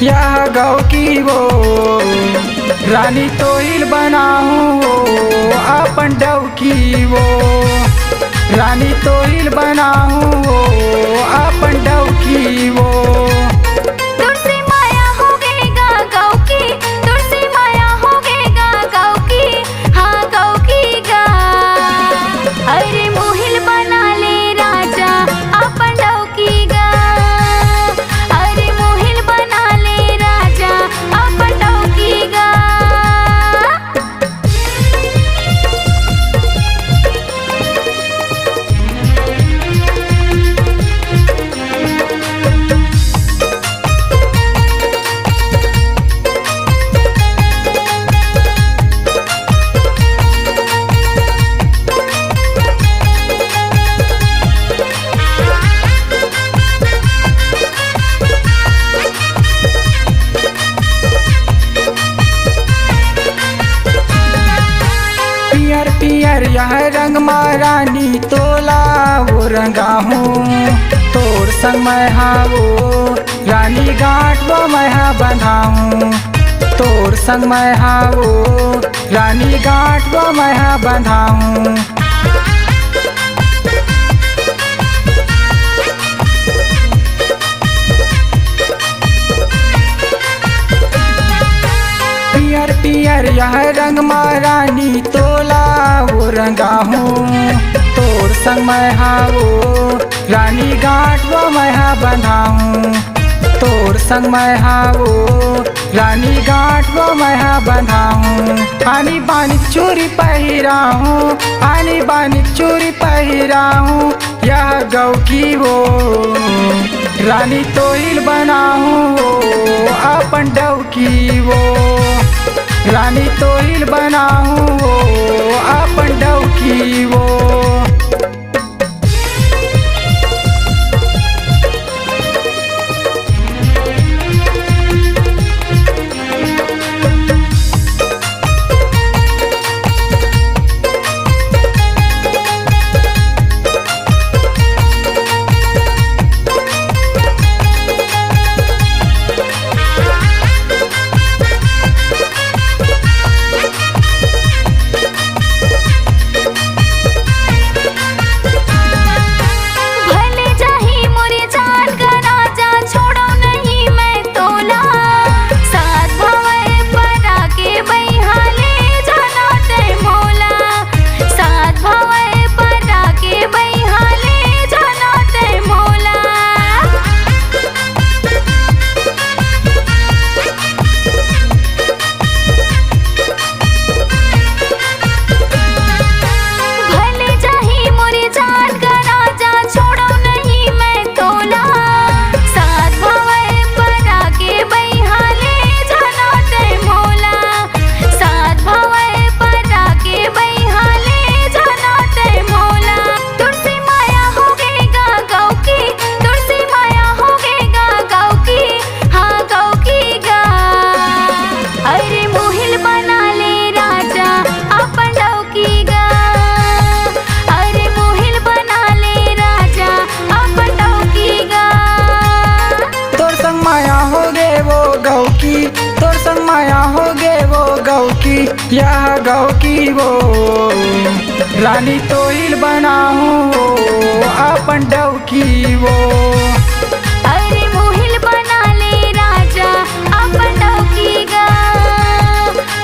यह गाँव की वो रानी तोहिल बनाऊँ अपन डव की वो रानी तोहिल बनाऊँ अपन डव की वो। पियर यह रंग महारानी तोला वो रंगा हूँ तोर संग मैं वो रानी गांठ वो मैं बंधाऊँ तोर संग मैं वो रानी गांठ वो मैं बंधाऊँ। पियर पियर यह रंग महारानी तोला वो रंगा हूँ तोर संग मैं वो रानी गांठ वो मैं बंधाऊँ तोर संग मैं वो रानी गांठ वो मैं बंधाऊँ। आनी बानी चूरी पहिरा हूँ आनी बानी चूरी पहिरा हूँ यह गौ की वो रानी तोहिल बनाऊँ अपन डव की वो रानी तोहिल बनाऊँ अपन डव की वो। तोर संग माया हो गे वो गौ की यह गौ की वो रानी तोहिल बनाऊँ अपन डव की वो। अरे मोहिल बना ले राजा अपन डव की गा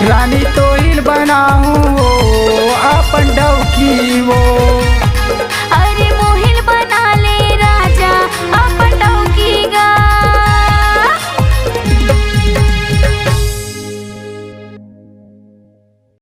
रानी तोहिल बनाऊँ